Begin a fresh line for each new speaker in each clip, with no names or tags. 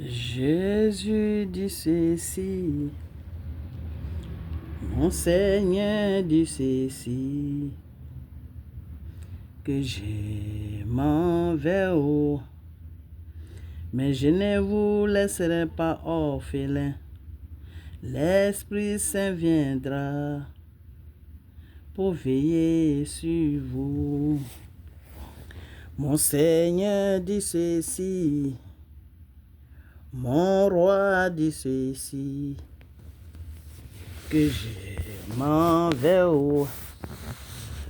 Jésus dit ceci, mon Seigneur dit ceci, que je m'en vais haut, mais je ne vous laisserai pas orphelin. L'Esprit Saint viendra pour veiller sur vous. Mon Seigneur dit ceci, mon roi dit ceci, que je m'en vais haut,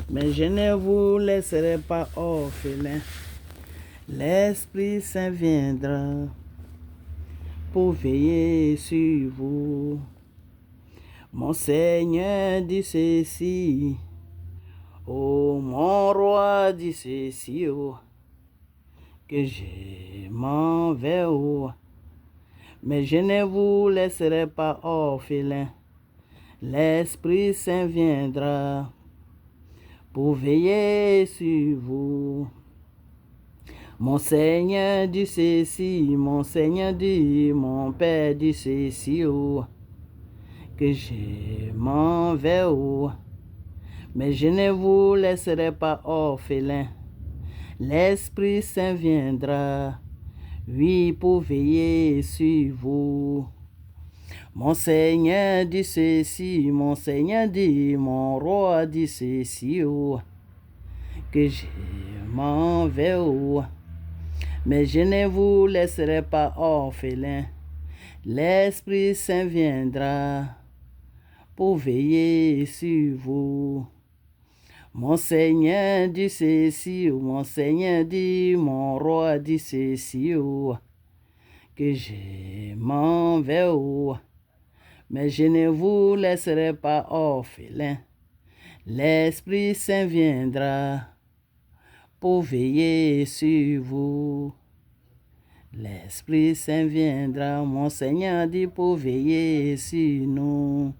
mais je ne vous laisserai pas orphelin. L'Esprit Saint viendra pour veiller sur vous. Mon Seigneur dit ceci, oh mon roi dit ceci, oh, que je m'en vais haut, mais je ne vous laisserai pas orphelin. L'Esprit Saint viendra pour veiller sur vous. Mon Seigneur dit ceci, mon Seigneur dit, mon Père dit ceci, oh, que je m'en vais haut, mais je ne vous laisserai pas orphelin. L'Esprit Saint viendra, oui, pour veiller sur vous. Mon Seigneur dit ceci, mon Seigneur dit, mon roi dit ceci, oh, que je m'en vais haut, mais je ne vous laisserai pas orphelin. L'Esprit Saint viendra pour veiller sur vous. Mon Seigneur dit ceci, mon Seigneur dit, mon roi dit ceci, oh, que je m'en vais haut, mais je ne vous laisserai pas orphelin. L'Esprit Saint viendra pour veiller sur vous. L'Esprit Saint viendra, mon Seigneur dit, pour veiller sur nous.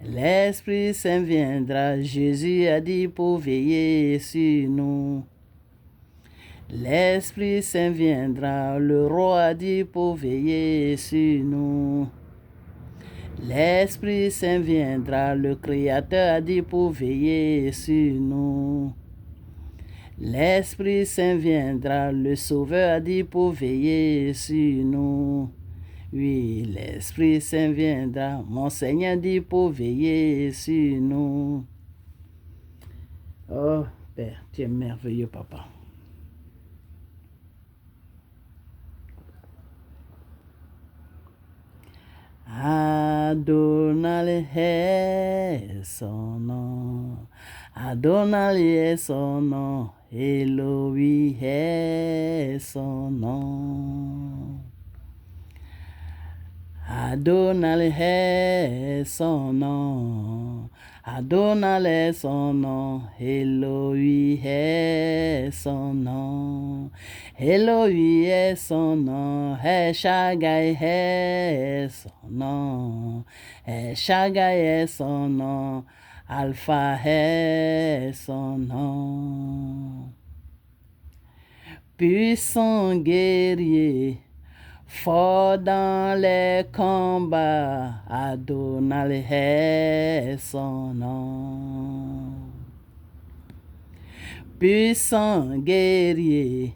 L'Esprit Saint viendra, Jésus a dit, pour veiller sur nous. L'Esprit Saint viendra, le roi a dit, pour veiller sur nous. L'Esprit Saint viendra, le Créateur a dit, pour veiller sur nous. L'Esprit Saint viendra, le Sauveur a dit, pour veiller sur nous. Oui, l'Esprit Saint viendra, mon Seigneur dit, pour veiller sur nous. Oh, Père, tu es merveilleux, Papa. Adonai est son nom, Adonai est son nom, Elohim est son nom. Adonai est son nom, Adonai est son nom, Elohim est son nom, Elohim est son nom, Shaddai est son nom, Shaddai est son nom, Alpha est son nom. Puissant guerrier, fort dans les combats, Adonai est son nom. Puissant guerrier,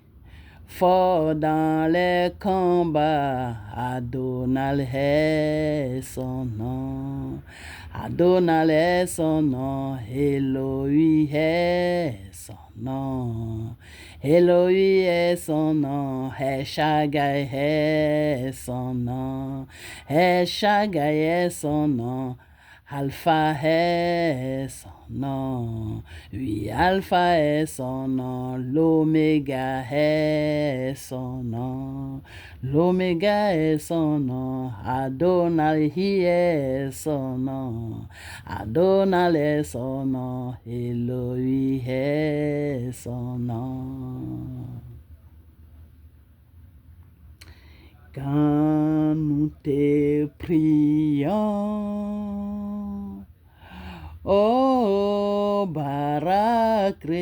fort dans les combats, Adonai est son nom. Adonai est son nom, Elohim est son nom. Elohim est son nom, Shaddai est son nom, Shaddai est son nom, Alpha est son nom, oui, Alpha est son nom, l'Oméga est son nom, l'Oméga est son nom, Adonai est son nom, Adonai est son nom, Elohim est son nom. Quand nous te prions, oh Barakré,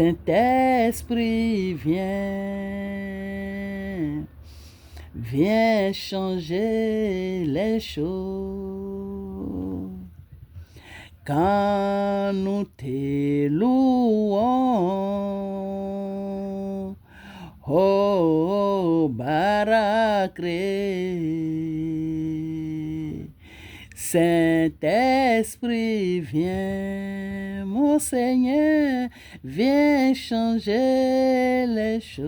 Saint-Esprit, viens, viens changer les choses. Quand nous te louons, oh, Barakré. Saint-Esprit, viens, mon Seigneur, viens changer les choses.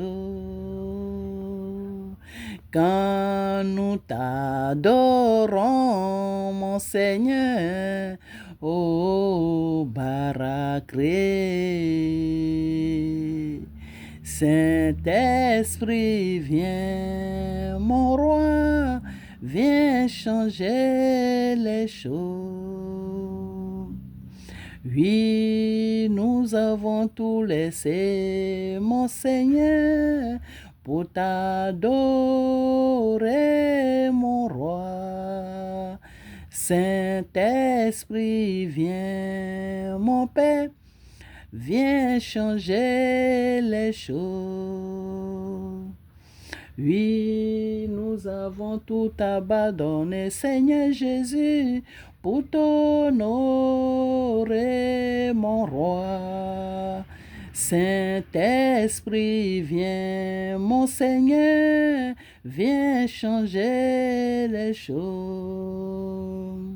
Quand nous t'adorons, mon Seigneur, oh, Barakré. Saint-Esprit, viens, mon roi, viens changer les choses. Oui, nous avons tout laissé, mon Seigneur, pour t'adorer, mon roi. Saint-Esprit, viens, mon Père, viens changer les choses. Oui, nous avons tout abandonné, Seigneur Jésus, pour t'honorer, mon roi. Saint-Esprit, viens, mon Seigneur, viens changer les choses.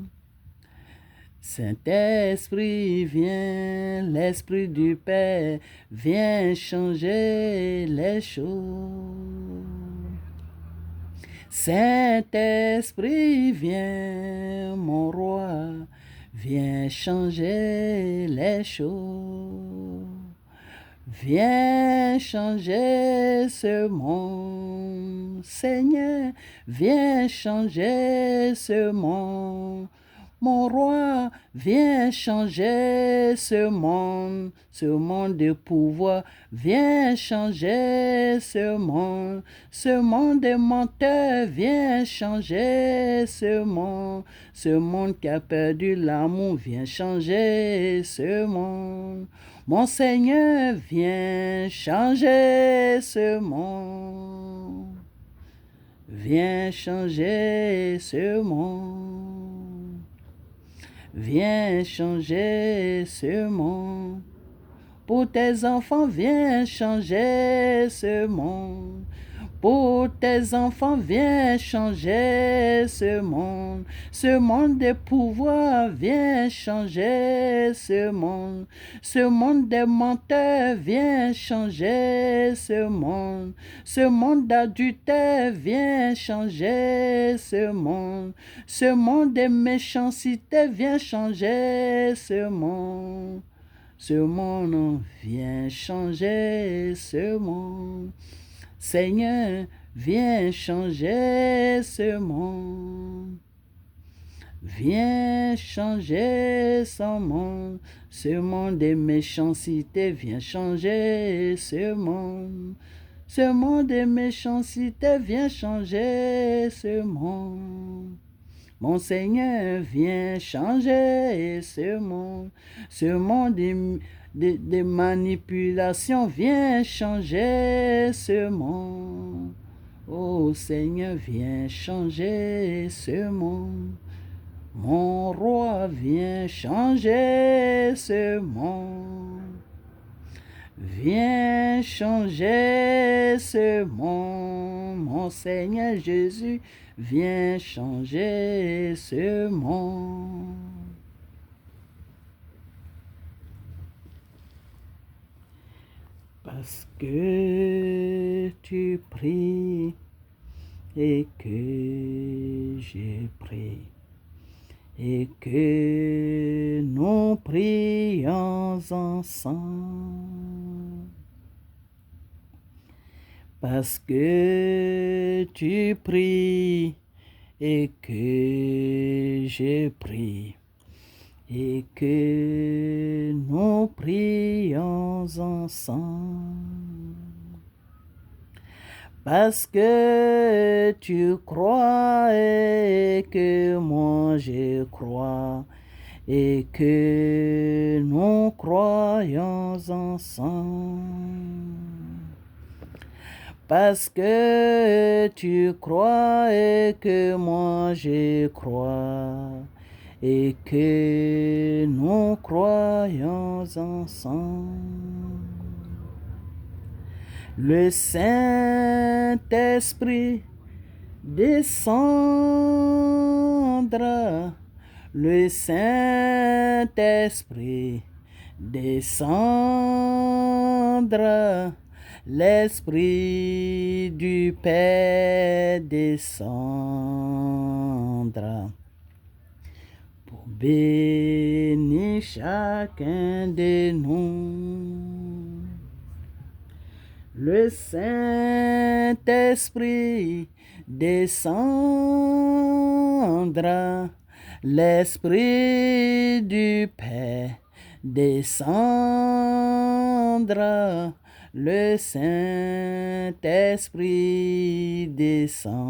Saint-Esprit, viens, l'Esprit du Père, viens changer les choses. Saint-Esprit, viens, mon roi, viens changer les choses. Viens changer ce monde, Seigneur, viens changer ce monde. Mon roi, viens changer ce monde de pouvoir, viens changer ce monde de menteurs, viens changer ce monde qui a perdu l'amour, viens changer ce monde. Mon Seigneur, viens changer ce monde, viens changer ce monde. Viens changer ce monde. Pour tes enfants, viens changer ce monde. Pour tes enfants, viens changer ce monde de pouvoir, viens changer ce monde des menteurs, viens changer ce monde d'adultère, viens changer ce monde de méchanceté, viens changer ce monde viens changer ce monde. Seigneur, viens changer ce monde. Viens changer ce monde de méchanceté, viens changer ce monde de méchanceté, viens changer ce monde. Mon Seigneur, viens changer ce monde de manipulation, viens changer ce monde. Oh Seigneur, viens changer ce monde. Mon roi, viens changer ce monde. Viens changer ce monde, mon Seigneur Jésus, viens changer ce monde. Parce que tu pries et que j'ai prié et que nous prions ensemble. Parce que tu pries et que j'ai prié et que nous prions ensemble. Parce que tu crois et que moi je crois et que nous croyons ensemble. Parce que tu crois et que moi je crois, et que nous croyons ensemble. Le Saint-Esprit descendra, le Saint-Esprit descendra, l'Esprit du Père descendra pour bénir chacun de nous. Le Saint-Esprit descendra, l'Esprit du Père descendra, le Saint-Esprit descendra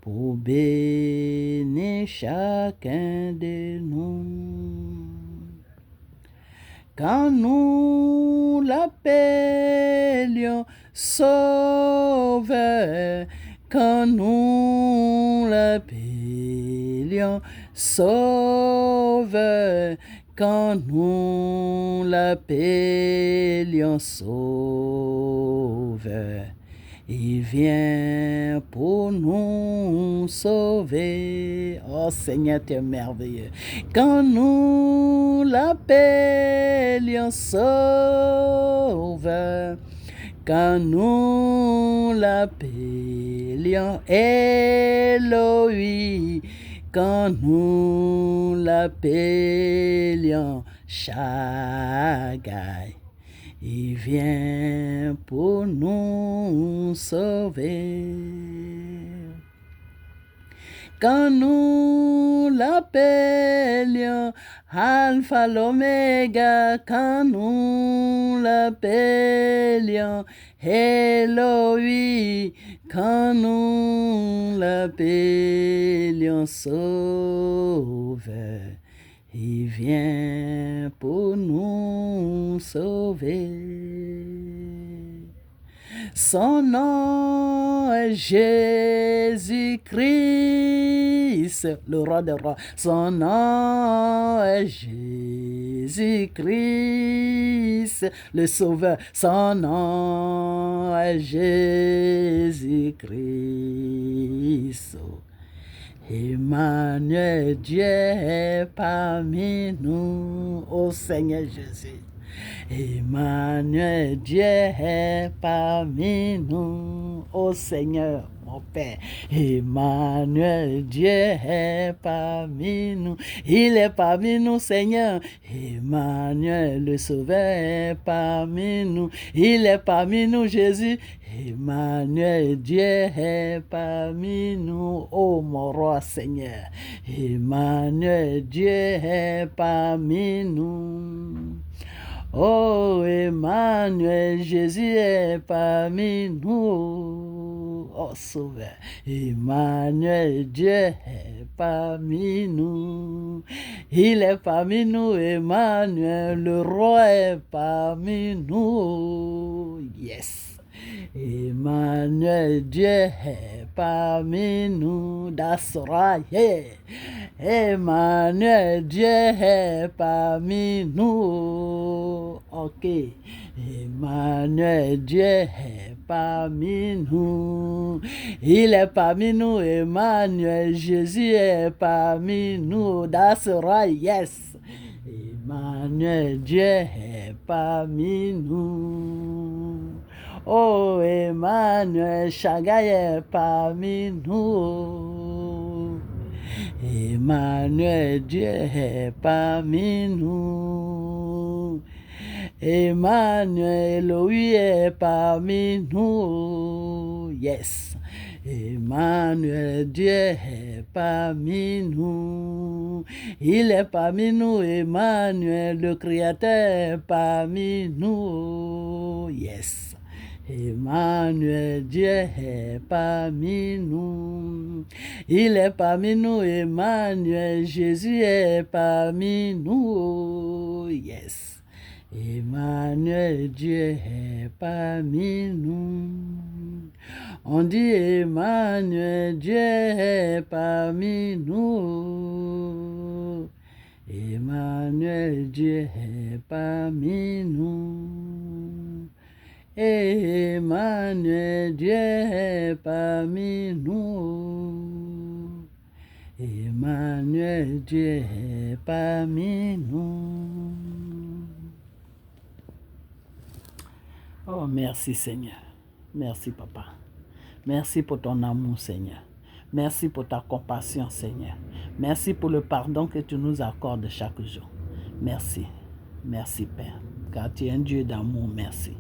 pour bénir chacun de nous. Quand nous l'appelions Sauveur, quand nous l'appelions Sauveur, quand nous l'appelions Sauveur, il vient pour nous sauver. Oh Seigneur, tu es merveilleux. Quand nous l'appelions Sauveur, quand nous l'appelions Elohim, quand nous l'appelions Shaddai, il vient pour nous sauver. Quand nous l'appelions Alpha l'Oméga, quand nous l'appelions Elohim, quand nous l'appelions Sauveur, il vient pour nous sauver. Son nom est Jésus-Christ, le roi des rois. Son nom est Jésus-Christ, le sauveur. Son nom est Jésus-Christ. Emmanuel, Dieu est parmi nous, ô Seigneur Jésus. Emmanuel, Dieu est parmi nous, ô Seigneur, mon Père. Emmanuel, Dieu est parmi nous, il est parmi nous, Seigneur. Emmanuel, le Sauveur est parmi nous, il est parmi nous, Jésus. Emmanuel, Dieu est parmi nous, ô mon roi Seigneur. Emmanuel, Dieu est parmi nous. Oh Emmanuel, Jésus est parmi nous, oh Sauveur. Emmanuel, Dieu est parmi nous, il est parmi nous. Emmanuel, le roi est parmi nous, yes. Emmanuel, Dieu est parmi nous, that's right, yeah. Emmanuel, Dieu est parmi nous, ok. Emmanuel, Dieu est parmi nous, il est parmi nous. Emmanuel, Jésus est parmi nous, that's right, yes. Emmanuel, Dieu est parmi nous. Oh Emmanuel, Shaddai est parmi nous. Emmanuel, Dieu est parmi nous. Emmanuel, Elohim est parmi nous. Yes. Emmanuel, Dieu est parmi nous. Il est parmi nous. Emmanuel, le Créateur est parmi nous. Yes. Emmanuel, Dieu est parmi nous. Il est parmi nous, Emmanuel. Jésus est parmi nous. Yes. Emmanuel, Dieu est parmi nous. On dit Emmanuel, Dieu est parmi nous. Emmanuel, Dieu est parmi nous. Emmanuel, Dieu est parmi nous. Emmanuel, Dieu est parmi nous. Oh, merci Seigneur. Merci Papa. Merci pour ton amour Seigneur. Merci pour ta compassion Seigneur. Merci pour le pardon que tu nous accordes chaque jour. Merci. Merci Père. Car tu es un Dieu d'amour. Merci.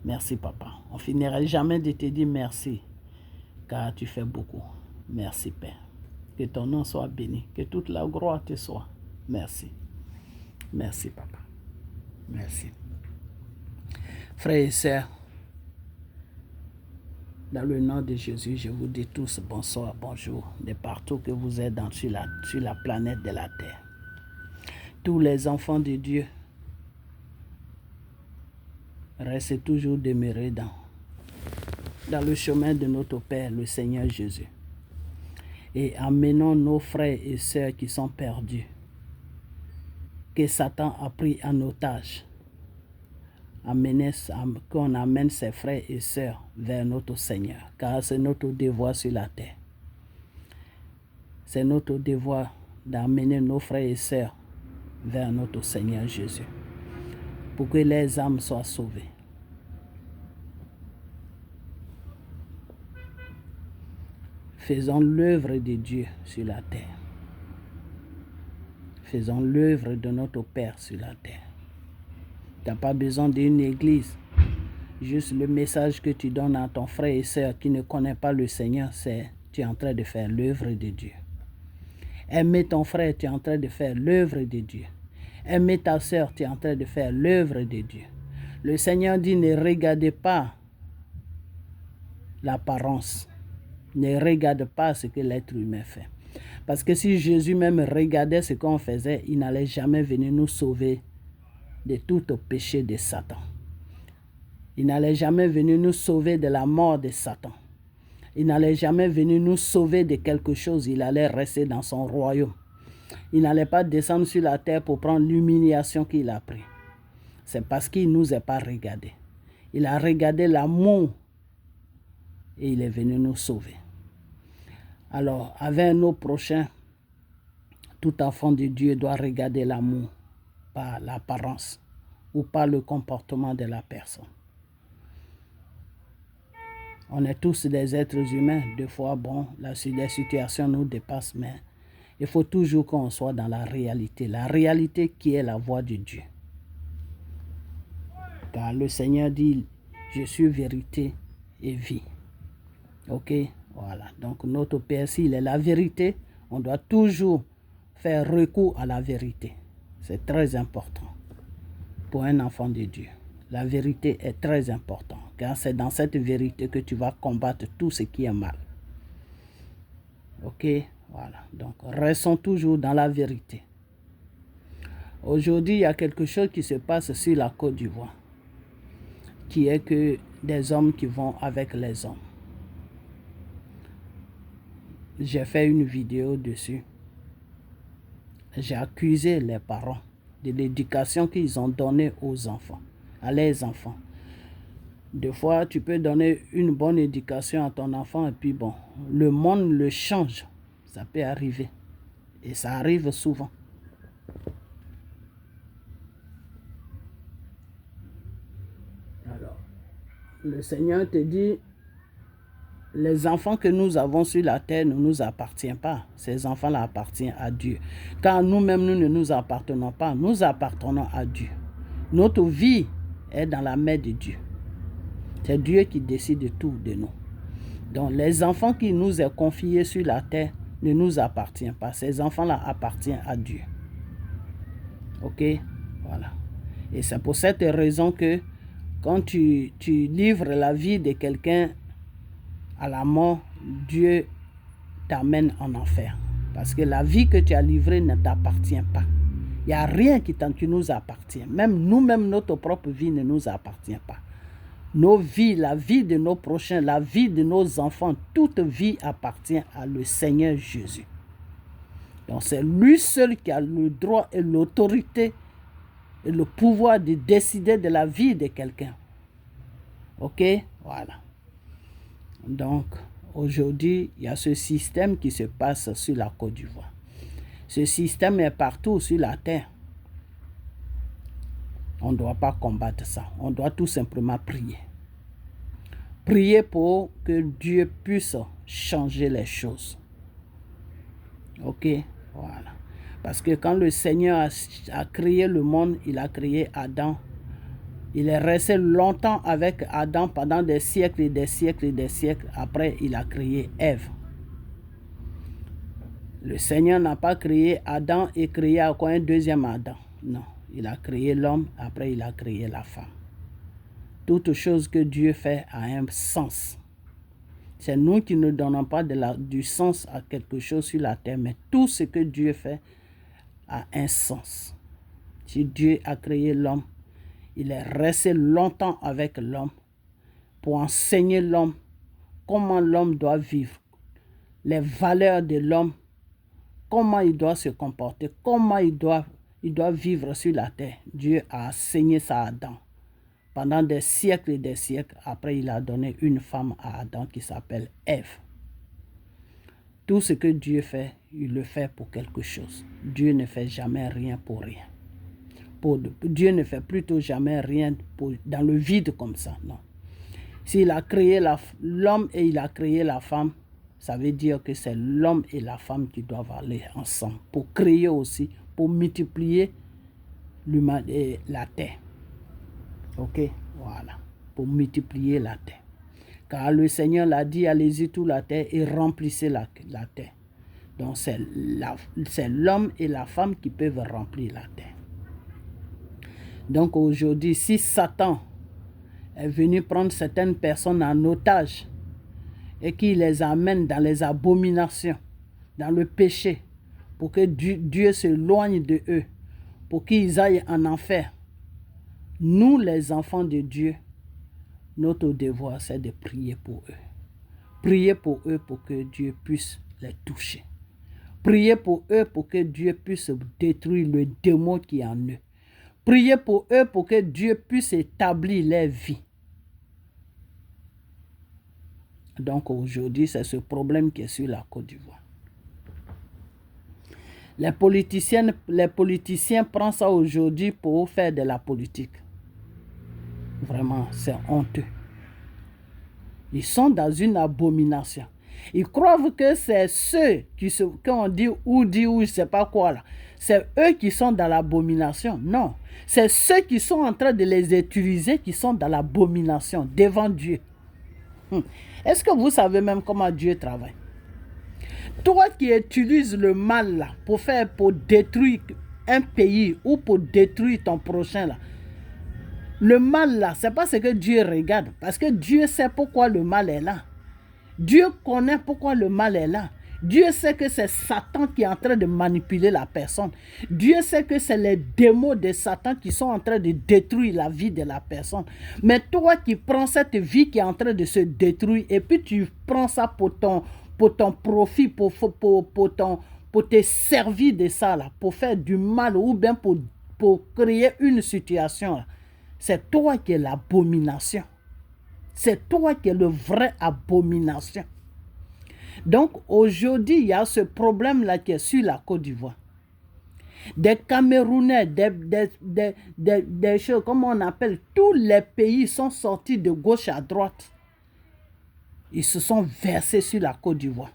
Merci Papa. On finirait jamais de te dire merci. Car tu fais beaucoup. Merci Père. Que ton nom soit béni. Que toute la gloire te soit. Merci. Merci Papa. Merci. Frères et sœurs, dans le nom de Jésus, je vous dis tous bonsoir, bonjour, de partout que vous êtes sur la planète de la terre. Tous les enfants de Dieu, restez toujours demeurés dans le chemin de notre Père, le Seigneur Jésus. Et amenons nos frères et sœurs qui sont perdus, que Satan a pris en otage, qu'on amène ses frères et sœurs vers notre Seigneur, car c'est notre devoir sur la terre. C'est notre devoir d'amener nos frères et sœurs vers notre Seigneur Jésus, pour que les âmes soient sauvées. Faisons l'œuvre de Dieu sur la terre. Faisons l'œuvre de notre Père sur la terre. Tu n'as pas besoin d'une église. Juste le message que tu donnes à ton frère et sœur qui ne connaît pas le Seigneur, c'est tu es en train de faire l'œuvre de Dieu. Aimer ton frère, tu es en train de faire l'œuvre de Dieu. Aimer ta sœur, tu es en train de faire l'œuvre de Dieu. Le Seigneur dit, ne regardez pas l'apparence. Ne regarde pas ce que l'être humain fait. Parce que si Jésus même regardait ce qu'on faisait, il n'allait jamais venir nous sauver de tout péché de Satan. Il n'allait jamais venir nous sauver de la mort de Satan. Il n'allait jamais venir nous sauver de quelque chose. Il allait rester dans son royaume. Il n'allait pas descendre sur la terre pour prendre l'humiliation qu'il a pris. C'est parce qu'il ne nous a pas regardé. Il a regardé l'amour et il est venu nous sauver. Alors, avec nos prochains, tout enfant de Dieu doit regarder l'amour, pas l'apparence ou pas le comportement de la personne. On est tous des êtres humains. Des fois, bon, les situations nous dépassent, mais il faut toujours qu'on soit dans la réalité qui est la voie de Dieu. Car le Seigneur dit, je suis vérité et vie. Ok? Voilà. Donc notre Père, s'il est la vérité, on doit toujours faire recours à la vérité. C'est très important pour un enfant de Dieu. La vérité est très importante, car c'est dans cette vérité que tu vas combattre tout ce qui est mal. Ok? Voilà. Donc, restons toujours dans la vérité. Aujourd'hui, il y a quelque chose qui se passe sur la Côte d'Ivoire, qui est que des hommes qui vont avec les hommes. J'ai fait une vidéo dessus. J'ai accusé les parents de l'éducation qu'ils ont donnée aux enfants, à leurs enfants. Des fois, tu peux donner une bonne éducation à ton enfant et puis bon, le monde le change. Ça peut arriver. Et ça arrive souvent. Alors, le Seigneur te dit, les enfants que nous avons sur la terre ne nous appartiennent pas. Ces enfants-là appartiennent à Dieu. Car nous-mêmes, nous ne nous appartenons pas. Nous appartenons à Dieu. Notre vie est dans la main de Dieu. C'est Dieu qui décide de tout de nous. Donc, les enfants qui nous sont confiés sur la terre ne nous appartiennent pas. Ces enfants-là appartiennent à Dieu. Ok? Voilà. Et c'est pour cette raison que Quand tu livres la vie de quelqu'un à la mort, Dieu t'amène en enfer. Parce que la vie que tu as livrée ne t'appartient pas. Il n'y a rien qui nous appartient. Même nous-mêmes, notre propre vie ne nous appartient pas. Nos vies, la vie de nos prochains, la vie de nos enfants, toute vie appartient à le Seigneur Jésus. Donc c'est lui seul qui a le droit et l'autorité et le pouvoir de décider de la vie de quelqu'un. Ok? Voilà. Donc aujourd'hui, il y a ce système qui se passe sur la Côte d'Ivoire. Ce système est partout sur la terre. On ne doit pas combattre ça. On doit tout simplement prier. Prier pour que Dieu puisse changer les choses. Ok? Voilà. Parce que quand le Seigneur a créé le monde, il a créé Adam. Il est resté longtemps avec Adam pendant des siècles et des siècles et des siècles. Après, il a créé Ève. Le Seigneur n'a pas créé Adam et créé encore un deuxième Adam. Non, il a créé l'homme, après il a créé la femme. Toute chose que Dieu fait a un sens. C'est nous qui ne donnons pas du sens à quelque chose sur la terre, mais tout ce que Dieu fait a un sens. Si Dieu a créé l'homme, il est resté longtemps avec l'homme pour enseigner l'homme comment l'homme doit vivre, les valeurs de l'homme, comment il doit se comporter, comment il doit vivre sur la terre. Dieu a enseigné ça à Adam. Pendant des siècles et des siècles, après il a donné une femme à Adam qui s'appelle Ève. Tout ce que Dieu fait, il le fait pour quelque chose. Dieu ne fait jamais rien pour rien. Dieu ne fait plutôt jamais rien dans le vide comme ça, non. S'il a créé l'homme et il a créé la femme, ça veut dire que c'est l'homme et la femme qui doivent aller ensemble pour créer aussi, pour multiplier la terre. Ok, voilà, pour multiplier la terre. Car le Seigneur l'a dit, allez-y toute la terre et remplissez la terre. Donc c'est l'homme et la femme qui peuvent remplir la terre. Donc aujourd'hui, si Satan est venu prendre certaines personnes en otage et qu'il les amène dans les abominations, dans le péché, pour que Dieu s'éloigne de eux, pour qu'ils aillent en enfer, nous les enfants de Dieu, notre devoir c'est de prier pour eux. Prier pour eux pour que Dieu puisse les toucher. Priez pour eux pour que Dieu puisse détruire le démon qui est en eux. Priez pour eux pour que Dieu puisse établir leur vie. Donc aujourd'hui, c'est ce problème qui est sur la Côte d'Ivoire. Les politiciens prennent ça aujourd'hui pour faire de la politique. Vraiment, c'est honteux. Ils sont dans une abomination. Ils croient que c'est ceux qu'on dit ou je ne sais pas quoi là. C'est eux qui sont dans l'abomination. Non. C'est ceux qui sont en train de les utiliser qui sont dans l'abomination devant Dieu. Est-ce que vous savez même comment Dieu travaille? Toi qui utilises le mal là pour détruire un pays ou pour détruire ton prochain là, le mal là, c'est pas ce que Dieu regarde. Parce que Dieu sait pourquoi le mal est là. Dieu connaît pourquoi le mal est là. Dieu sait que c'est Satan qui est en train de manipuler la personne. Dieu sait que c'est les démons de Satan qui sont en train de détruire la vie de la personne. Mais toi qui prends cette vie qui est en train de se détruire et puis tu prends ça pour ton profit, pour te servir de ça, là, pour faire du mal ou bien pour créer une situation, là. C'est toi qui es l'abomination. C'est toi qui es le vrai abomination. Donc aujourd'hui, il y a ce problème-là qui est sur la Côte d'Ivoire. Des Camerounais, des choses, comme on appelle, tous les pays sont sortis de gauche à droite. Ils se sont versés sur la Côte d'Ivoire.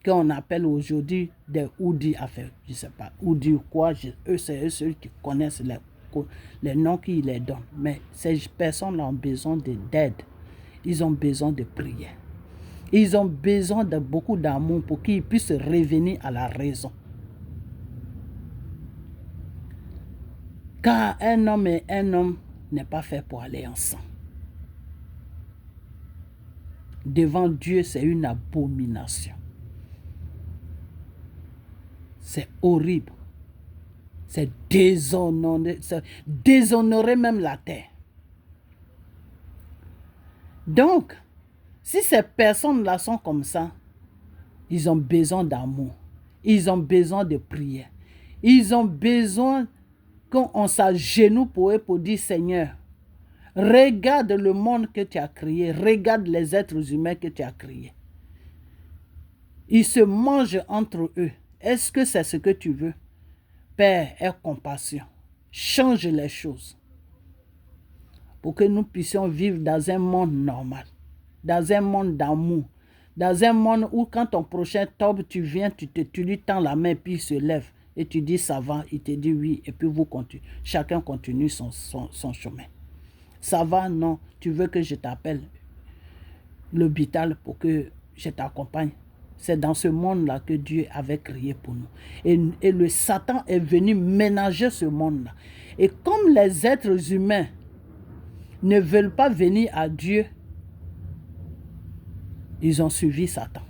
Qu'on appelle aujourd'hui des Oudi, enfin, je ne sais pas, Oudi ou quoi, c'est eux ceux qui connaissent les noms qu'ils les donnent. Mais ces personnes ont besoin d'aide. Ils ont besoin de prière. Ils ont besoin de beaucoup d'amour pour qu'ils puissent revenir à la raison. Car un homme est un homme n'est pas fait pour aller ensemble. Devant Dieu, c'est une abomination. C'est horrible. C'est déshonorer même la terre. Donc, si ces personnes-là sont comme ça, ils ont besoin d'amour. Ils ont besoin de prière. Ils ont besoin qu'on s'agenouille pour eux pour dire, Seigneur, regarde le monde que tu as créé. Regarde les êtres humains que tu as créés. Ils se mangent entre eux. Est-ce que c'est ce que tu veux? Père, aie compassion. Change les choses. Pour que nous puissions vivre dans un monde normal. Dans un monde d'amour. Dans un monde où quand ton prochain tombe, tu viens, tu lui tends la main, puis il se lève. Et tu dis ça va, il te dit oui. Et puis vous continuez. Chacun continue son chemin. Ça va, non. Tu veux que je t'appelle l'hôpital pour que je t'accompagne. C'est dans ce monde-là que Dieu avait créé pour nous. Et le Satan est venu ménager ce monde-là. Et comme les êtres humains ne veulent pas venir à Dieu, ils ont suivi Satan.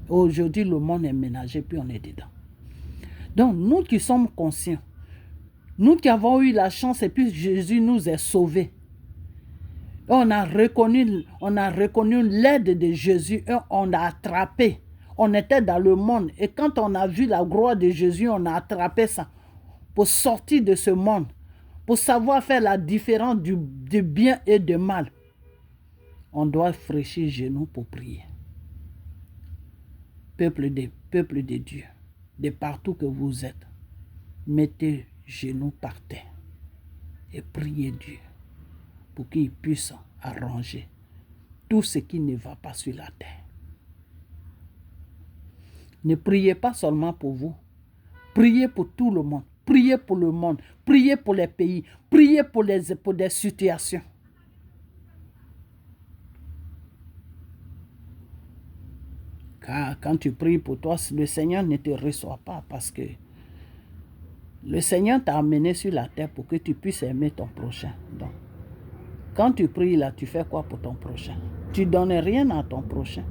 Aujourd'hui, le monde est ménagé, puis on est dedans. Donc, nous qui sommes conscients, nous qui avons eu la chance et puis Jésus nous a sauvés, on a reconnu l'aide de Jésus et on a attrapé. On était dans le monde et quand on a vu la gloire de Jésus, on a attrapé ça pour sortir de ce monde, pour savoir faire la différence du bien et du mal. On doit fraîchir genoux pour prier. Peuple de Dieu, de partout que vous êtes, mettez genoux par terre et priez Dieu pour qu'il puisse arranger tout ce qui ne va pas sur la terre. Ne priez pas seulement pour vous. Priez pour tout le monde. Priez pour le monde. Priez pour les pays. Priez pour des situations. Car quand tu pries pour toi, le Seigneur ne te reçoit pas parce que le Seigneur t'a amené sur la terre pour que tu puisses aimer ton prochain. Donc, quand tu pries là, tu fais quoi pour ton prochain? Tu ne donnes rien à ton prochain.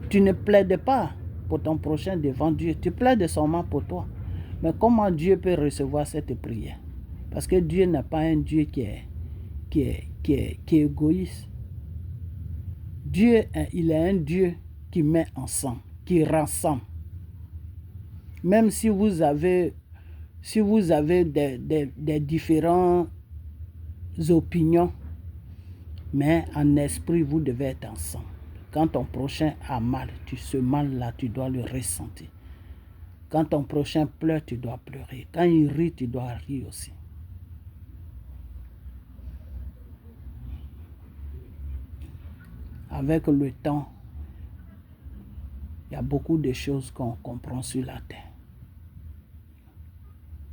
Tu ne plaides pas pour ton prochain devant Dieu. Tu plaides seulement pour toi. Mais comment Dieu peut recevoir cette prière? Parce que Dieu n'est pas un Dieu qui est égoïste. Dieu, il est un Dieu qui met ensemble, qui rassemble. Même si vous avez des différentes opinions, mais en esprit, vous devez être ensemble. Quand ton prochain a mal, ce mal-là, tu dois le ressentir. Quand ton prochain pleure, tu dois pleurer. Quand il rit, tu dois rire aussi. Avec le temps, il y a beaucoup de choses qu'on comprend sur la terre.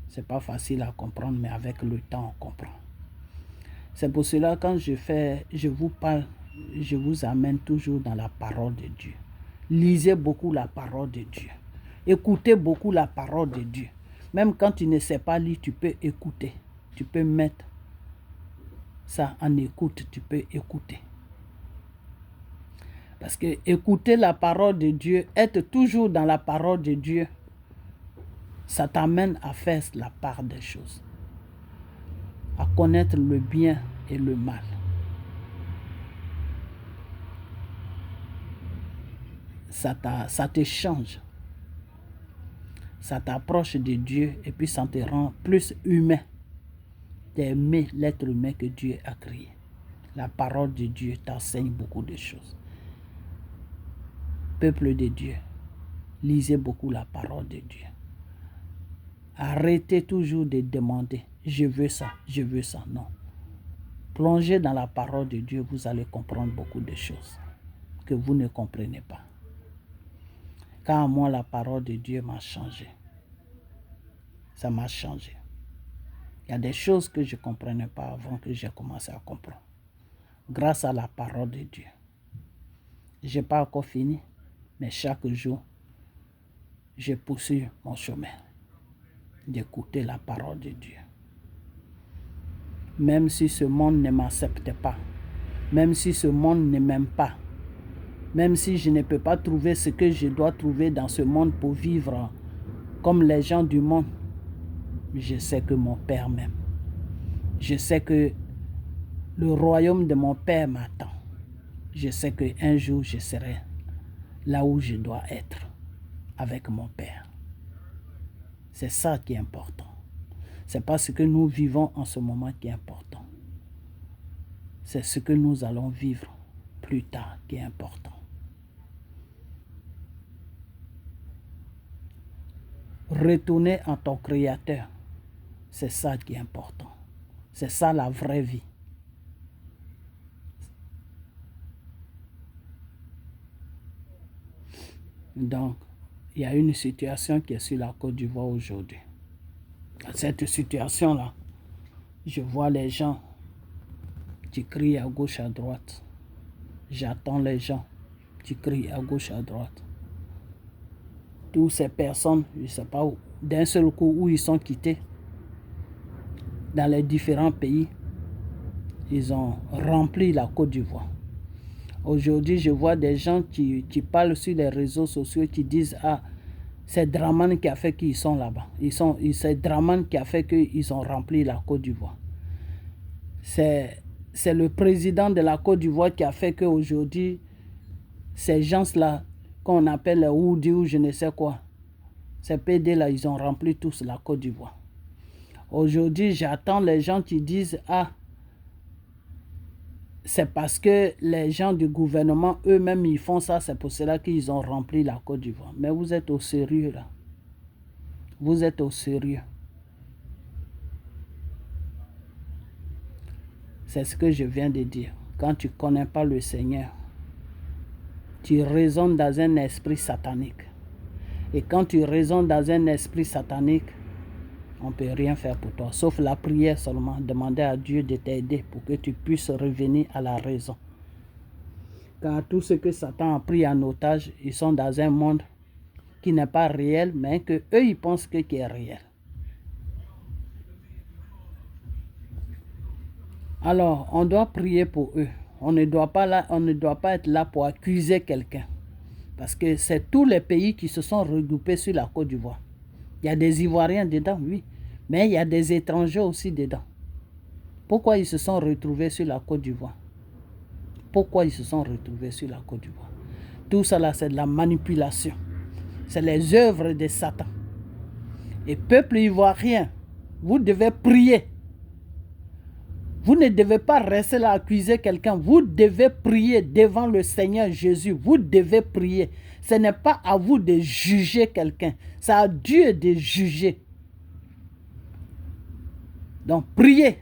Ce n'est pas facile à comprendre, mais avec le temps, on comprend. C'est pour cela que quand je vous parle, je vous amène toujours dans la parole de Dieu. Lisez beaucoup la parole de Dieu. Écoutez beaucoup la parole de Dieu. Même quand tu ne sais pas lire, tu peux écouter. Tu peux mettre ça en écoute, tu peux écouter. Parce que écouter la parole de Dieu, être toujours dans la parole de Dieu, ça t'amène à faire la part des choses. À connaître le bien et le mal. Ça te change. Ça t'approche de Dieu et puis ça te rend plus humain. D'aimer l'être humain que Dieu a créé. La parole de Dieu t'enseigne beaucoup de choses. Peuple de Dieu, lisez beaucoup la parole de Dieu. Arrêtez toujours de demander, je veux ça, non. Plongez dans la parole de Dieu, vous allez comprendre beaucoup de choses que vous ne comprenez pas. Car moi, la parole de Dieu m'a changé. Ça m'a changé. Il y a des choses que je ne comprenais pas avant que j'ai commencé à comprendre. Grâce à la parole de Dieu. Je n'ai pas encore fini, mais chaque jour, je poursuis mon chemin d'écouter la parole de Dieu. même si ce monde ne m'accepte pas, même si ce monde ne m'aime pas, même si je ne peux pas trouver ce que je dois trouver dans ce monde pour vivre comme les gens du monde, je sais que mon Père m'aime. Je sais que le royaume de mon Père m'attend. Je sais qu'un jour, je serai là où je dois être, avec mon Père. C'est ça qui est important. C'est pas ce que nous vivons en ce moment qui est important. C'est ce que nous allons vivre plus tard qui est important. Retourner en ton Créateur, c'est ça qui est important. C'est ça la vraie vie. Donc, il y a une situation qui est sur la Côte d'Ivoire aujourd'hui. Dans cette situation-là, je vois les gens qui crient à gauche, à droite. J'attends les gens qui crient à gauche, à droite. Toutes ces personnes, je ne sais pas où, d'un seul coup où ils sont quittés, dans les différents pays, ils ont rempli la Côte d'Ivoire. Aujourd'hui, je vois des gens qui parlent sur les réseaux sociaux qui disent « Ah, c'est Dramane qui a fait qu'ils sont là-bas. C'est Dramane qui a fait qu'ils ont rempli la Côte d'Ivoire. » C'est le président de la Côte d'Ivoire qui a fait qu'aujourd'hui, ces gens-là, qu'on appelle les Oudi ou je ne sais quoi, ces PD-là, ils ont rempli tous la Côte d'Ivoire. Aujourd'hui, j'attends les gens qui disent « Ah, c'est parce que les gens du gouvernement, eux-mêmes, ils font ça, c'est pour cela qu'ils ont rempli la Côte d'Ivoire. » Mais vous êtes au sérieux, là. Vous êtes au sérieux. C'est ce que je viens de dire. Quand tu ne connais pas le Seigneur, tu raisonnes dans un esprit satanique. Et quand tu raisonnes dans un esprit satanique, on ne peut rien faire pour toi, sauf la prière seulement, demander à Dieu de t'aider pour que tu puisses revenir à la raison. Car tout ce que Satan a pris en otage, ils sont dans un monde qui n'est pas réel, mais que eux ils pensent que qui est réel. Alors, on doit prier pour eux. On ne doit pas être là pour accuser quelqu'un. Parce que c'est tous les pays qui se sont regroupés sur la Côte d'Ivoire. Il y a des Ivoiriens dedans, oui. Mais il y a des étrangers aussi dedans. Pourquoi ils se sont retrouvés sur la Côte d'Ivoire? Pourquoi ils se sont retrouvés sur la Côte d'Ivoire? Tout ça là, c'est de la manipulation. C'est les œuvres de Satan. Et peuple ivoirien, vous devez prier. Vous ne devez pas rester là à accuser quelqu'un. Vous devez prier devant le Seigneur Jésus. Vous devez prier. Ce n'est pas à vous de juger quelqu'un. C'est à Dieu de juger. Donc, priez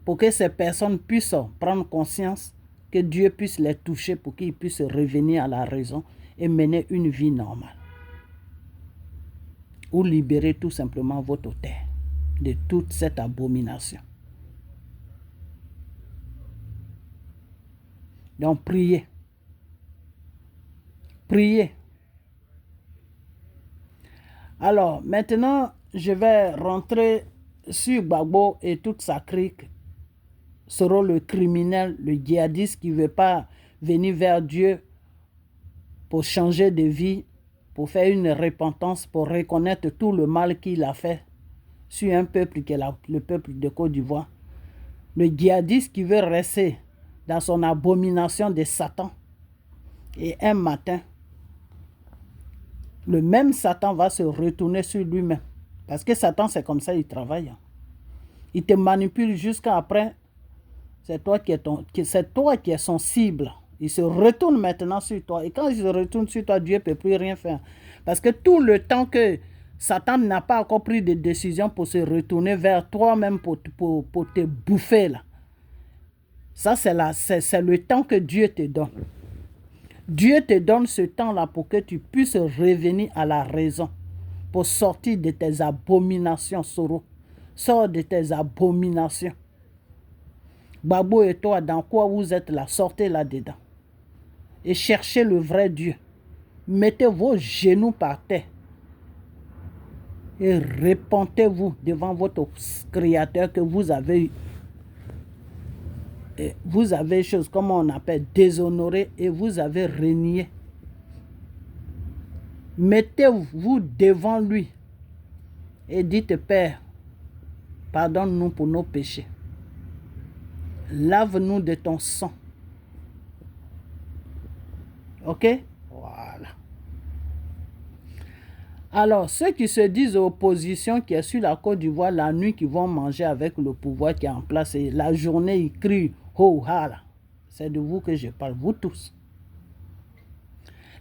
pour que ces personnes puissent prendre conscience, que Dieu puisse les toucher pour qu'ils puissent revenir à la raison et mener une vie normale. Ou libérer tout simplement votre terre de toute cette abomination. Donc, priez. Priez. Alors, maintenant, je vais rentrer sur Gbagbo et toute sa clique. Sera le criminel, le djihadiste qui ne veut pas venir vers Dieu pour changer de vie, pour faire une repentance, pour reconnaître tout le mal qu'il a fait sur un peuple qui est le peuple de Côte d'Ivoire. Le djihadiste qui veut rester dans son abomination de Satan. Et un matin, le même Satan va se retourner sur lui-même. Parce que Satan, c'est comme ça, il travaille. Il te manipule jusqu'à après. C'est toi qui es son cible. Il se retourne maintenant sur toi. Et quand il se retourne sur toi, Dieu ne peut plus rien faire. Parce que tout le temps que Satan n'a pas encore pris de décision pour se retourner vers toi-même pour te bouffer là. Ça, c'est le temps que Dieu te donne. Dieu te donne ce temps-là pour que tu puisses revenir à la raison. Pour sortir de tes abominations, Soro. Sors de tes abominations. Gbagbo et toi, dans quoi vous êtes là? Sortez là-dedans. Et cherchez le vrai Dieu. Mettez vos genoux par terre. et repentez-vous devant votre Créateur que vous avez chose, comme on appelle, déshonoré et vous avez renié. Mettez-vous devant lui et dites, Père, pardonne-nous pour nos péchés. Lave-nous de ton sang. Ok? Voilà. Alors, ceux qui se disent opposition, qui est sur la Côte d'Ivoire, la nuit, qui vont manger avec le pouvoir qui est en place, et la journée, ils crient, ho, ha, là. C'est de vous que je parle, vous tous.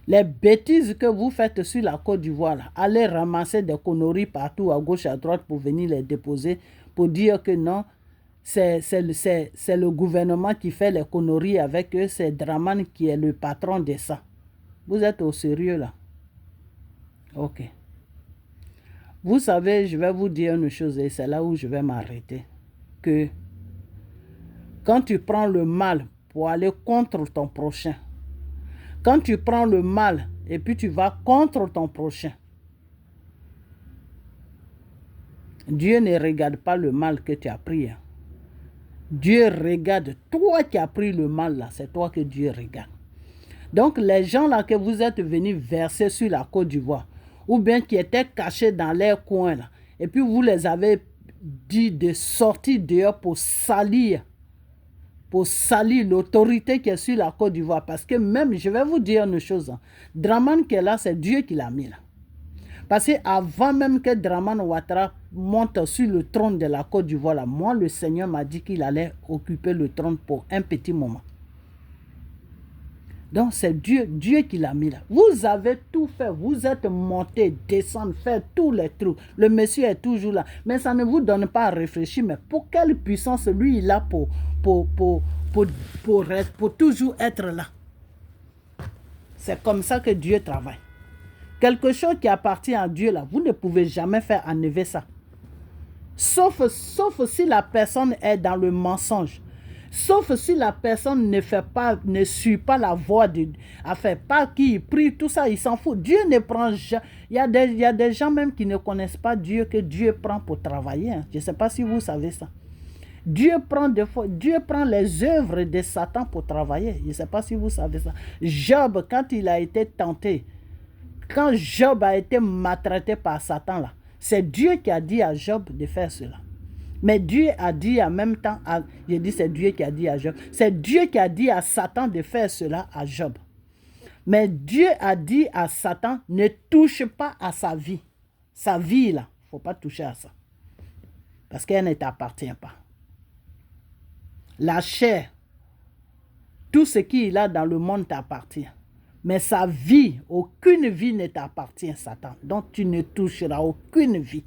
Les bêtises que vous faites sur la Côte d'Ivoire, allez ramasser des conneries partout à gauche, à droite pour venir les déposer, pour dire que non, c'est le gouvernement qui fait les conneries avec eux, c'est Dramane qui est le patron de ça. Vous êtes au sérieux là? Ok. Vous savez, je vais vous dire une chose et c'est là où je vais m'arrêter. Que quand tu prends le mal pour aller contre ton prochain, quand tu prends le mal et puis tu vas contre ton prochain, Dieu ne regarde pas le mal que tu as pris. Dieu regarde toi qui as pris le mal là, c'est toi que Dieu regarde. Donc les gens là que vous êtes venus verser sur la Côte d'Ivoire, ou bien qui étaient cachés dans les coins là, et puis vous les avez dit de sortir dehors pour salir l'autorité qui est sur la Côte d'Ivoire. Parce que même, je vais vous dire une chose, Dramane qui est là, c'est Dieu qui l'a mis là. Parce qu'avant même que Dramane Ouattara monte sur le trône de la Côte d'Ivoire, là, moi, le Seigneur m'a dit qu'il allait occuper le trône pour un petit moment. Donc, c'est Dieu qui l'a mis là. Vous avez tout fait. Vous êtes monté, descendu, fait tous les trucs. Le monsieur est toujours là. Mais ça ne vous donne pas à réfléchir. Mais pour quelle puissance lui, il a pour toujours être là? C'est comme ça que Dieu travaille. Quelque chose qui appartient à Dieu là, vous ne pouvez jamais faire enlever ça. Sauf si la personne est dans le mensonge. Sauf si la personne ne suit pas la voie de Dieu, pas qui prie, tout ça, il s'en fout. Dieu ne prend jamais. Il y a des gens même qui ne connaissent pas Dieu, que Dieu prend pour travailler. Je ne sais pas si vous savez ça. Dieu prend les œuvres de Satan pour travailler. Je ne sais pas si vous savez ça. Job, quand il a été tenté, quand Job a été maltraité par Satan, là, c'est Dieu qui a dit à Job de faire cela. Mais Dieu a dit en même temps, c'est Dieu qui a dit à Job, c'est Dieu qui a dit à Satan de faire cela à Job. Mais Dieu a dit à Satan, ne touche pas à sa vie. Sa vie là, il ne faut pas toucher à ça. Parce qu'elle ne t'appartient pas. La chair, tout ce qu'il a dans le monde t'appartient. Mais sa vie, aucune vie ne t'appartient, Satan. Donc tu ne toucheras aucune vie.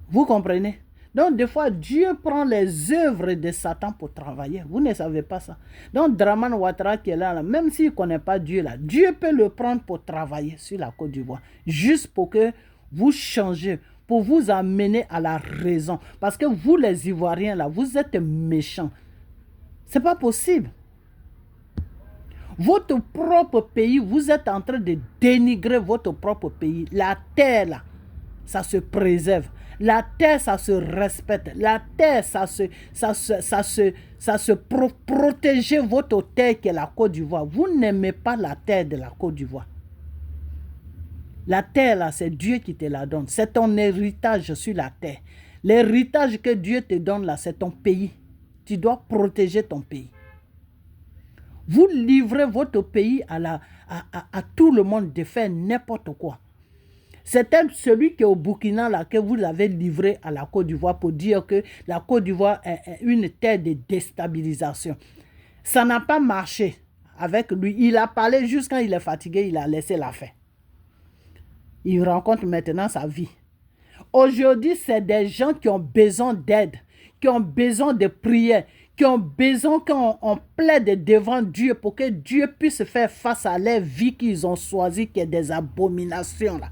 Vous comprenez? Donc, des fois, Dieu prend les œuvres de Satan pour travailler. Vous ne savez pas ça. Donc, Dramane Ouattara qui est là, même s'il ne connaît pas Dieu, là, Dieu peut le prendre pour travailler sur la Côte d'Ivoire. Juste pour que vous changez, pour vous amener à la raison. Parce que vous, les Ivoiriens, là, vous êtes méchants. Ce n'est pas possible. Votre propre pays, vous êtes en train de dénigrer votre propre pays. La terre, là, ça se préserve. La terre, ça se respecte. La terre, ça se protège votre terre qui est la Côte d'Ivoire. Vous n'aimez pas la terre de la Côte d'Ivoire. La terre, là, c'est Dieu qui te la donne. C'est ton héritage sur la terre. L'héritage que Dieu te donne, là, c'est ton pays. Tu dois protéger ton pays. Vous livrez votre pays à tout le monde de faire n'importe quoi. C'était celui qui est au Burkina là, que vous avez livré à la Côte d'Ivoire pour dire que la Côte d'Ivoire est une terre de déstabilisation. Ça n'a pas marché avec lui. Il a parlé juste quand il est fatigué, il a laissé la fin. Il rencontre maintenant sa vie. Aujourd'hui, c'est des gens qui ont besoin d'aide, qui ont besoin de prière, qui ont besoin qu'on plaide devant Dieu pour que Dieu puisse faire face à leur vie qu'ils ont choisie, qui est des abominations là.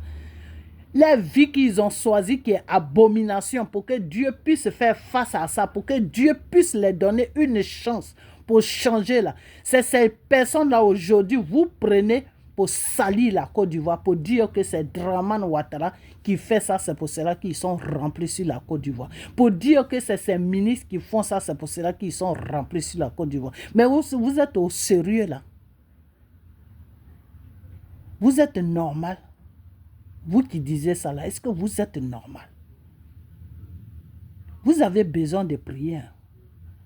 La vie qu'ils ont choisie qui est abomination, pour que Dieu puisse faire face à ça, pour que Dieu puisse leur donner une chance pour changer là. C'est ces personnes-là aujourd'hui, vous prenez pour salir la Côte d'Ivoire, pour dire que c'est Dramane Ouattara qui fait ça, c'est pour cela qu'ils sont remplis sur la Côte d'Ivoire. Pour dire que c'est ces ministres qui font ça, c'est pour cela qu'ils sont remplis sur la Côte d'Ivoire. Mais vous êtes au sérieux là. Vous êtes normal. Vous qui disiez ça là, est-ce que vous êtes normal? Vous avez besoin de prier.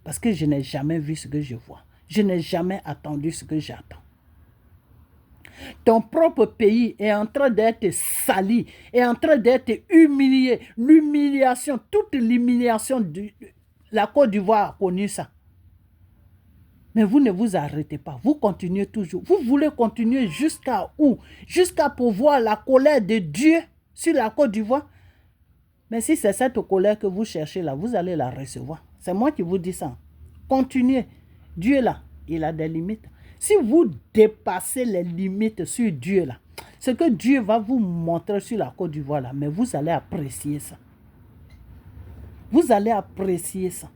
Parce que je n'ai jamais vu ce que je vois. Je n'ai jamais attendu ce que j'attends. Ton propre pays est en train d'être sali, est en train d'être humilié. L'humiliation, toute l'humiliation de la Côte d'Ivoire a connu ça. Mais vous ne vous arrêtez pas. Vous continuez toujours. Vous voulez continuer jusqu'à où? Jusqu'à pouvoir la colère de Dieu sur la Côte d'Ivoire. Mais si c'est cette colère que vous cherchez là, vous allez la recevoir. C'est moi qui vous dis ça. Continuez. Dieu là, il a des limites. Si vous dépassez les limites sur Dieu là, ce que Dieu va vous montrer sur la Côte d'Ivoire là, mais vous allez apprécier ça. Vous allez apprécier ça.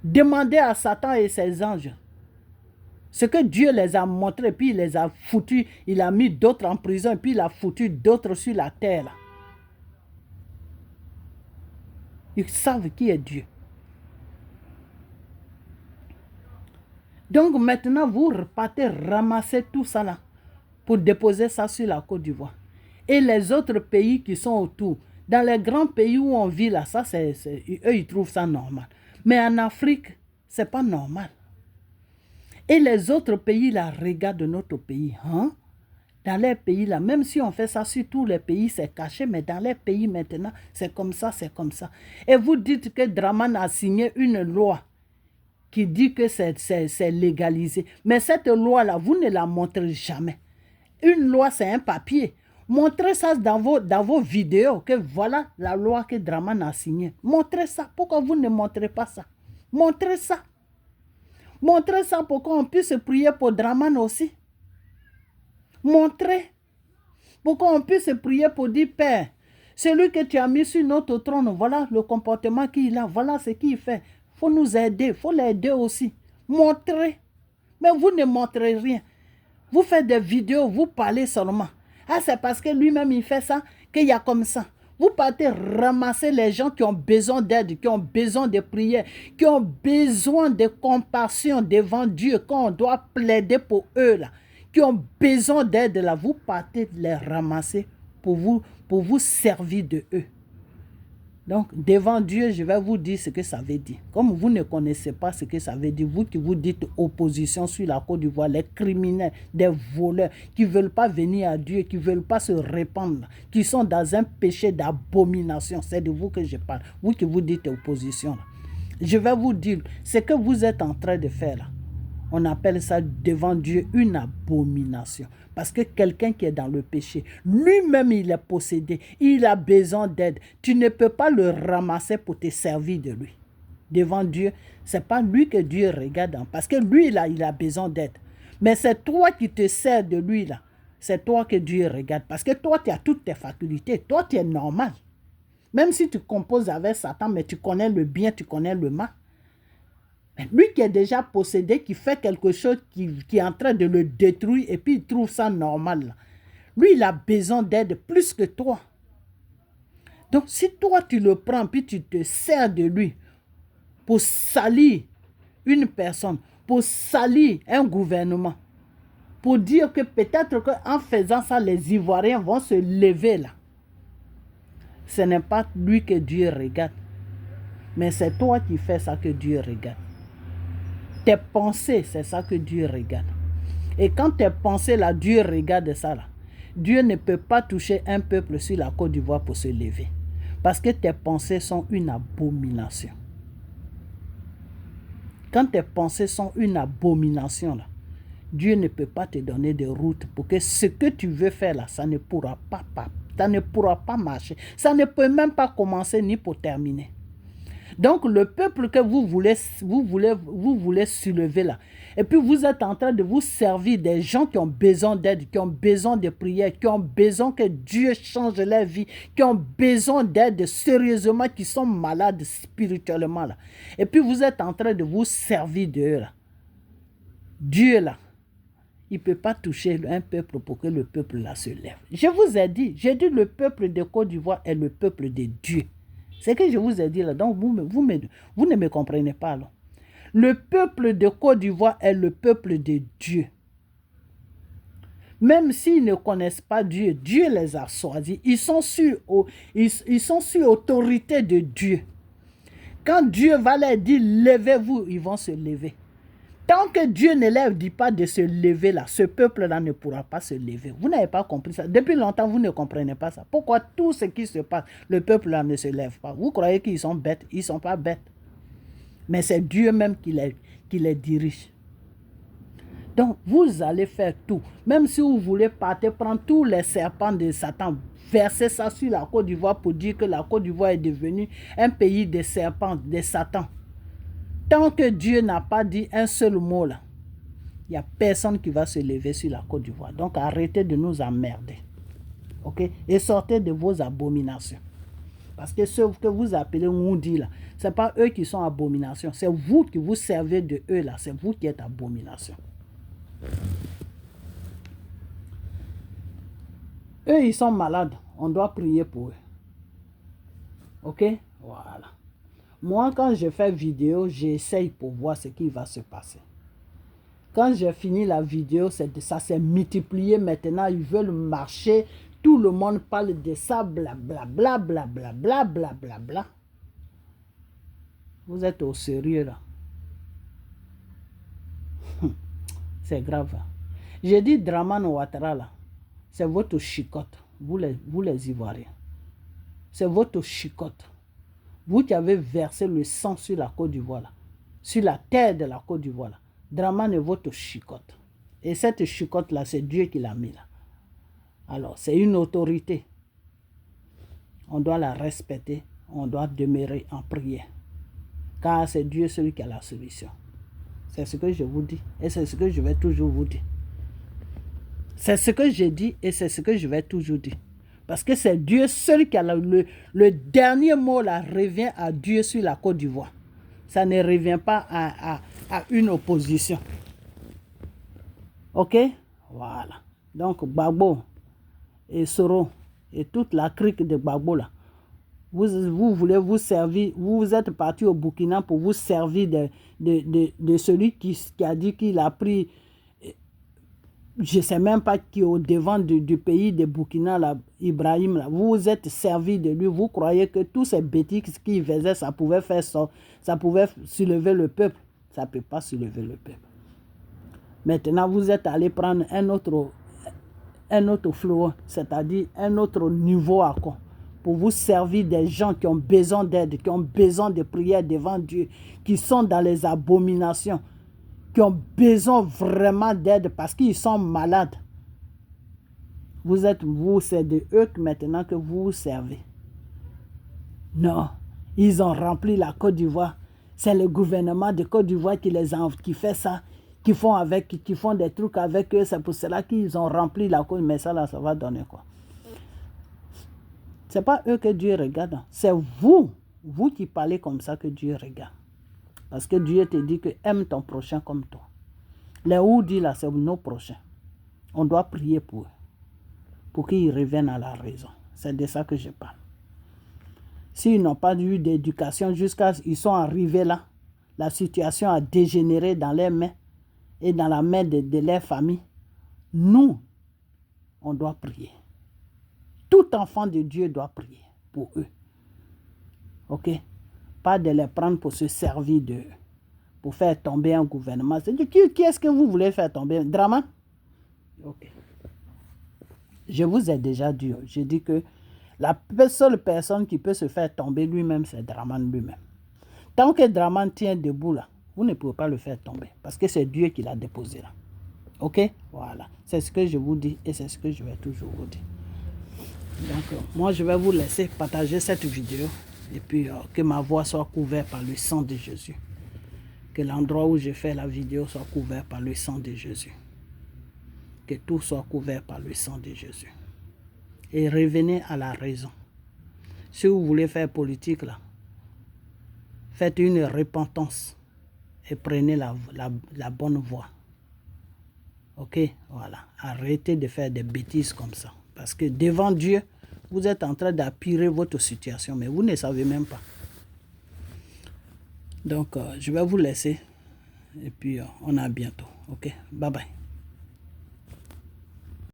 Demandez à Satan et ses anges ce que Dieu les a montrés, puis il les a foutus, il a mis d'autres en prison, puis il a foutu d'autres sur la terre là. Ils savent qui est Dieu. Donc maintenant, vous repartez ramasser tout ça là pour déposer ça sur la Côte d'Ivoire. Et les autres pays qui sont autour, dans les grands pays où on vit là, ça eux ils trouvent ça normal. Mais en Afrique, c'est pas normal. Et les autres pays là regardent notre pays. Hein? Dans les pays là, même si on fait ça sur tous les pays, c'est caché, mais dans les pays maintenant, c'est comme ça, c'est comme ça. Et vous dites que Dramane a signé une loi qui dit que c'est légalisé. Mais cette loi-là, vous ne la montrez jamais. Une loi, c'est un papier. Montrez ça dans vos vidéos, que voilà la loi que Dramane a signée. Montrez ça. Pourquoi vous ne montrez pas ça? Montrez ça. Montrez ça pour qu'on puisse prier pour Dramane aussi. Montrez. Pour qu'on puisse prier pour dire, Père, celui que tu as mis sur notre trône, voilà le comportement qu'il a, voilà ce qu'il fait. Il faut nous aider, il faut l'aider aussi. Montrez. Mais vous ne montrez rien. Vous faites des vidéos, vous parlez seulement. Ah, c'est parce que lui-même il fait ça, qu'il y a comme ça. Vous partez ramasser les gens qui ont besoin d'aide, qui ont besoin de prière, qui ont besoin de compassion devant Dieu, quand on doit plaider pour eux, là, qui ont besoin d'aide, là, vous partez les ramasser pour vous servir de eux. Donc, devant Dieu, je vais vous dire ce que ça veut dire. Comme vous ne connaissez pas ce que ça veut dire, vous qui vous dites opposition sur la Côte d'Ivoire, les criminels, des voleurs, qui ne veulent pas venir à Dieu, qui ne veulent pas se répandre, qui sont dans un péché d'abomination, c'est de vous que je parle. Vous qui vous dites opposition. Là. Je vais vous dire, ce que vous êtes en train de faire là, on appelle ça devant Dieu une abomination. Parce que quelqu'un qui est dans le péché, lui-même il est possédé, il a besoin d'aide. Tu ne peux pas le ramasser pour te servir de lui. Devant Dieu, ce n'est pas lui que Dieu regarde. Parce que lui, là, il a besoin d'aide. Mais c'est toi qui te sers de lui, là. C'est toi que Dieu regarde. Parce que toi, tu as toutes tes facultés. Toi, tu es normal. Même si tu composes avec Satan, mais tu connais le bien, tu connais le mal. Lui qui est déjà possédé, qui fait quelque chose qui est en train de le détruire et puis il trouve ça normal. Lui, il a besoin d'aide plus que toi. Donc, si toi, tu le prends puis tu te sers de lui pour salir une personne, pour salir un gouvernement, pour dire que peut-être qu'en faisant ça, les Ivoiriens vont se lever là. Ce n'est pas lui que Dieu regarde, mais c'est toi qui fais ça que Dieu regarde. Tes pensées, c'est ça que Dieu regarde. Et quand tes pensées, là, Dieu regarde ça, là. Dieu ne peut pas toucher un peuple sur la Côte d'Ivoire pour se lever. Parce que tes pensées sont une abomination. Quand tes pensées sont une abomination, là, Dieu ne peut pas te donner de route pour que ce que tu veux faire, là, ça ne pourra pas marcher. Ça ne peut même pas commencer ni pour terminer. Donc, le peuple que vous voulez soulever là, et puis vous êtes en train de vous servir des gens qui ont besoin d'aide, qui ont besoin de prière, qui ont besoin que Dieu change leur vie, qui ont besoin d'aide sérieusement, qui sont malades spirituellement là. Et puis vous êtes en train de vous servir d'eux là. Dieu là, il ne peut pas toucher un peuple pour que le peuple là se lève. Je vous ai dit, j'ai dit le peuple de Côte d'Ivoire est le peuple de Dieu. C'est ce que je vous ai dit là, donc vous ne me comprenez pas là. Le peuple de Côte d'Ivoire est le peuple de Dieu. Même s'ils ne connaissent pas Dieu, Dieu les a choisis. Ils sont sous autorité de Dieu. Quand Dieu va leur dire, levez-vous, ils vont se lever. Tant que Dieu ne leur dit pas de se lever là, ce peuple-là ne pourra pas se lever. Vous n'avez pas compris ça. Depuis longtemps, vous ne comprenez pas ça. Pourquoi tout ce qui se passe, le peuple-là ne se lève pas? Vous croyez qu'ils sont bêtes? Ils ne sont pas bêtes. Mais c'est Dieu même qui les dirige. Donc, vous allez faire tout. Même si vous voulez partir prendre tous les serpents de Satan, verser ça sur la Côte d'Ivoire pour dire que la Côte d'Ivoire est devenue un pays de serpents, de Satan. Tant que Dieu n'a pas dit un seul mot là, il n'y a personne qui va se lever sur la Côte d'Ivoire. Donc arrêtez de nous emmerder. Ok? Et sortez de vos abominations. Parce que ceux que vous appelez Ngoudi là, ce n'est pas eux qui sont abominations. C'est vous qui vous servez de eux là. C'est vous qui êtes abomination. Eux, ils sont malades. On doit prier pour eux. Ok? Voilà. Moi, quand je fais vidéo, j'essaye pour voir ce qui va se passer. Quand j'ai fini la vidéo, ça s'est multiplié. Maintenant, ils veulent marcher. Tout le monde parle de ça, blablabla, blablabla, blablabla. Vous êtes au sérieux là. C'est grave. J'ai dit Dramane Ouattara là, c'est votre chicotte, vous les Ivoiriens. C'est votre chicotte. Vous qui avez versé le sang sur la Côte d'Ivoire là, sur la terre de la Côte d'Ivoire là. Dramane est votre chicotte. Et cette chicotte là, c'est Dieu qui l'a mis là. Alors, c'est une autorité. On doit la respecter, on doit demeurer en prière. Car c'est Dieu celui qui a la solution. C'est ce que je vous dis et c'est ce que je vais toujours vous dire. C'est ce que j'ai dit et c'est ce que je vais toujours dire. Parce que c'est Dieu seul qui a le dernier mot là revient à Dieu sur la Côte d'Ivoire. Ça ne revient pas à une opposition. Ok? Voilà. Donc Gbagbo et Soro et toute la crique de Gbagbo là, vous voulez vous servir, vous êtes parti au Burkina pour vous servir de celui qui a dit qu'il a pris, je ne sais même pas qui au devant du pays de Burkina, là, Ibrahim, là, vous vous êtes servi de lui, vous croyez que tous ces bêtises qu'il faisait, ça pouvait faire ça, ça pouvait soulever le peuple. Ça ne peut pas soulever le peuple. Maintenant, vous êtes allé prendre un autre flot, c'est-à-dire un autre niveau à quoi? Pour vous servir des gens qui ont besoin d'aide, qui ont besoin de prière devant Dieu, qui sont dans les abominations, qui ont besoin vraiment d'aide parce qu'ils sont malades. C'est de eux maintenant que vous vous servez. Non, ils ont rempli la Côte d'Ivoire. C'est le gouvernement de Côte d'Ivoire qui fait ça, qui font des trucs avec eux. C'est pour cela qu'ils ont rempli la Côte. Mais ça là, ça va donner quoi? Ce n'est pas eux que Dieu regarde. C'est vous qui parlez comme ça que Dieu regarde. Parce que Dieu te dit que aime ton prochain comme toi. Les Oudi là, c'est nos prochains. On doit prier pour eux. Pour qu'ils reviennent à la raison. C'est de ça que je parle. S'ils n'ont pas eu d'éducation jusqu'à ce qu'ils sont arrivés là, la situation a dégénéré dans leurs mains et dans la main de leur famille. Nous, on doit prier. Tout enfant de Dieu doit prier pour eux. Ok? Pas de les prendre pour se servir d'eux. Pour faire tomber un gouvernement. Qui est-ce que vous voulez faire tomber? Dramane? Ok. Je vous ai déjà dit, j'ai dit que la seule personne qui peut se faire tomber lui-même, c'est Dramane lui-même. Tant que Dramane tient debout là, vous ne pouvez pas le faire tomber. Parce que c'est Dieu qui l'a déposé là. Ok? Voilà. C'est ce que je vous dis et c'est ce que je vais toujours vous dire. Donc, moi, je vais vous laisser partager cette vidéo et puis que ma voix soit couverte par le sang de Jésus. Que l'endroit où je fais la vidéo soit couvert par le sang de Jésus. Que tout soit couvert par le sang de Jésus. Et revenez à la raison. Si vous voulez faire politique, là, faites une repentance et prenez la bonne voie. Ok, voilà. Arrêtez de faire des bêtises comme ça. Parce que devant Dieu, vous êtes en train d'appuyer votre situation, mais vous ne savez même pas. Donc, je vais vous laisser. Et puis, on a bientôt. Ok, bye bye.